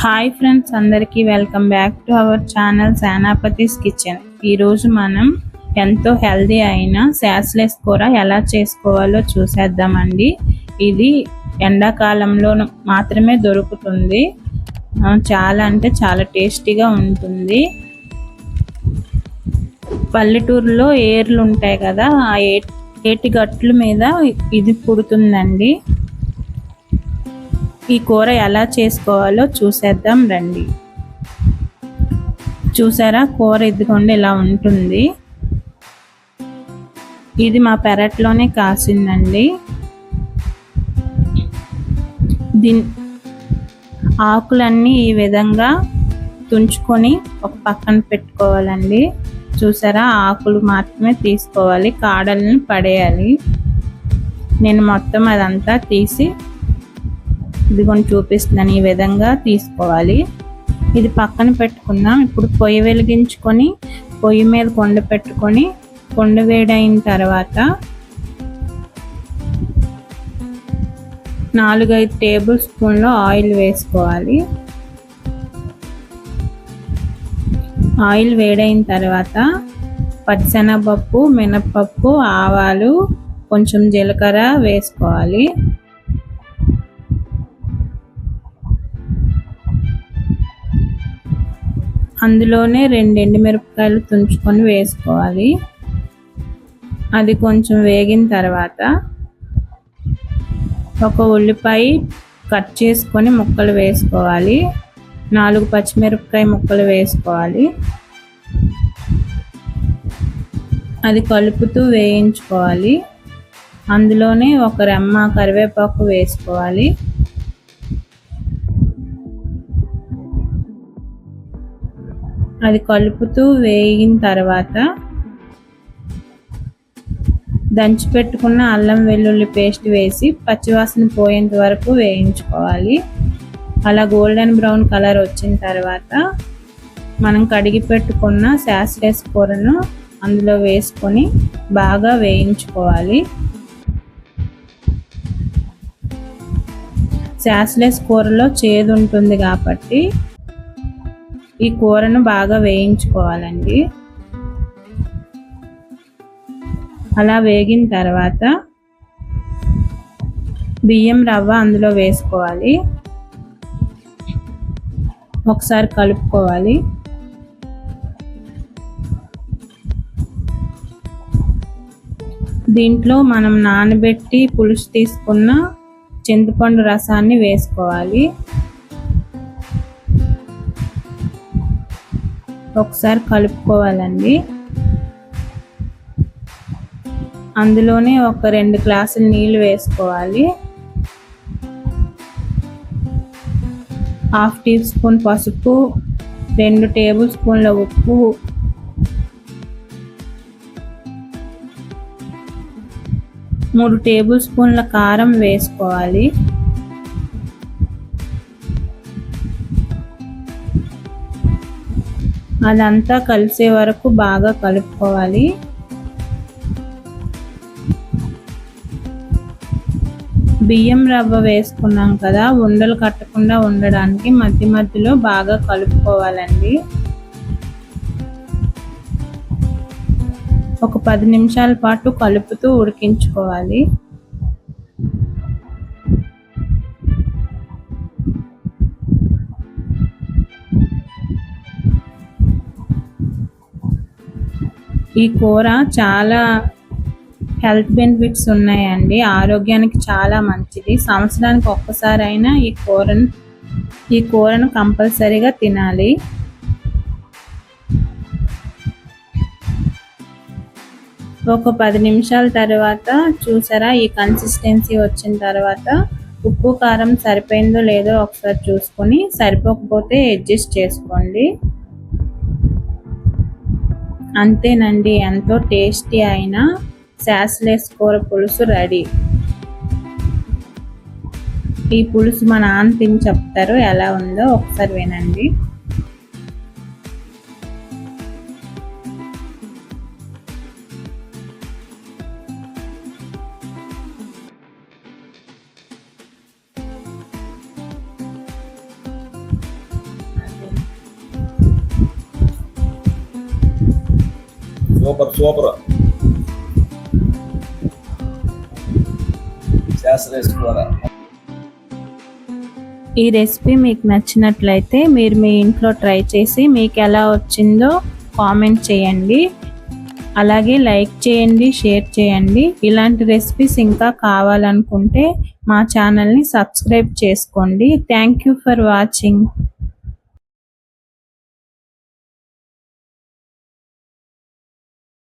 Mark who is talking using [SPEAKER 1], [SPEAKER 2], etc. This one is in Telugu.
[SPEAKER 1] హాయ్ ఫ్రెండ్స్, అందరికీ welcome back to our channel Senapati's kitchen. ఈరోజు మనం ఎంతో హెల్దీ అయిన శాస్లెస్ కూర ఎలా చేసుకోవాలో చూసేద్దామండి. ఇది ఎండాకాలంలో మాత్రమే దొరుకుతుంది. చాలా అంటే చాలా టేస్టీగా ఉంటుంది. పల్లెటూరులో ఏర్లు ఉంటాయి కదా, ఆ ఏటి గట్ల మీద ఇది పుడుతుందండి. ఈ కూర ఎలా చేసుకోవాలో చూసేద్దాం రండి. చూసారా, కూర ఇదిగోండి ఇలా ఉంటుంది. ఇది మా పెరట్లోనే కాసిందండి. దీని ఆకులన్నీ ఈ విధంగా తుంచుకొని ఒక పక్కన పెట్టుకోవాలండి. చూసారా, ఆకులు మాత్రమే తీసుకోవాలి, కాడలను పడేయాలి. నేను మొత్తం అదంతా తీసి ఇదిగోని చూపిస్తున్నాను. ఈ విధంగా తీసుకోవాలి. ఇది పక్కన పెట్టుకుందాం. ఇప్పుడు పొయ్యి వెలిగించుకొని పొయ్యి మీద కొండ పెట్టుకొని కొండ వేడైన తర్వాత 4-5 టేబుల్ స్పూన్ల ఆయిల్ వేసుకోవాలి. ఆయిల్ వేడైన తర్వాత పచ్చిశనగపప్పు, మినపప్పు, ఆవాలు, కొంచెం జీలకర్ర వేసుకోవాలి. అందులోనే 2 ఎండుమిరపకాయలు తుంచుకొని వేసుకోవాలి. అది కొంచెం వేగిన తర్వాత ఒక ఉల్లిపాయ కట్ చేసుకొని ముక్కలు వేసుకోవాలి. 4 పచ్చిమిరపకాయ ముక్కలు వేసుకోవాలి. అది కలుపుతూ వేయించుకోవాలి. అందులోనే ఒక రెమ్మ కరివేపాకు వేసుకోవాలి. అది కలుపుతూ వేగిన తర్వాత దంచి పెట్టుకున్న అల్లం వెల్లుల్లి పేస్ట్ వేసి పచ్చివాసన పోయేంత వరకు వేయించుకోవాలి. అలా గోల్డెన్ బ్రౌన్ కలర్ వచ్చిన తర్వాత మనం కడిగి పెట్టుకున్న శాస్లెస్ కూరను అందులో వేసుకొని బాగా వేయించుకోవాలి. శాస్లెస్ కూరలో చేదు ఉంటుంది కాబట్టి ఈ కూరను బాగా వేయించుకోవాలండి. అలా వేగిన తర్వాత బియ్యం రవ్వ అందులో వేసుకోవాలి. ఒకసారి కలుపుకోవాలి. దీంట్లో మనం నానబెట్టి పులుసు తీసుకున్న చింతపండు రసాన్ని వేసుకోవాలి. ఒకసారి కలుపుకోవాలండి. అందులోనే ఒక 2 గ్లాసులు నీళ్ళు వేసుకోవాలి. 1/2 టీ స్పూన్ పసుపు, 2 టేబుల్ స్పూన్ల ఉప్పు, 3 టేబుల్ స్పూన్ల కారం వేసుకోవాలి. అదంతా కలిసే వరకు బాగా కలుపుకోవాలి. బియ్యం రవ్వ వేసుకున్నాం కదా, ఉండలు కట్టకుండా ఉండడానికి మధ్య మధ్యలో బాగా కలుపుకోవాలండి. ఒక 10 నిమిషాల పాటు కలుపుతూ ఉడికించుకోవాలి. ఈ కూర చాలా హెల్త్ బెనిఫిట్స్ ఉన్నాయండి. ఆరోగ్యానికి చాలా మంచిది. సంవత్సరానికి ఒక్కసారి అయినా ఈ కూరను కంపల్సరీగా తినాలి. ఒక 10 నిమిషాల తర్వాత చూసారా, ఈ కన్సిస్టెన్సీ వచ్చిన తర్వాత ఉప్పు కారం సరిపోయిందో లేదో ఒకసారి చూసుకొని, సరిపోకపోతే అడ్జస్ట్ చేసుకోండి. అంతేనండి, ఎంతో టేస్టీ అయిన శాస్లెస్ కూర పులుసు రెడీ. ఈ పులుసు మా నాన్న తిని చెప్తారు ఎలా ఉందో, ఒకసారి వినండి.
[SPEAKER 2] Super super.
[SPEAKER 1] ఈ రెసిపీ మీకు నచ్చినట్లయితే మీరు మీ ఇంట్లో ట్రై చేసి మీకు ఎలా వచ్చిందో కామెంట్ చేయండి. అలాగే లైక్ చేయండి, షేర్ చేయండి. ఇలాంటి రెసిపీస్ ఇంకా కావాలనుకుంటే మా ఛానల్ని సబ్స్క్రైబ్ చేసుకోండి. Thank you for watching.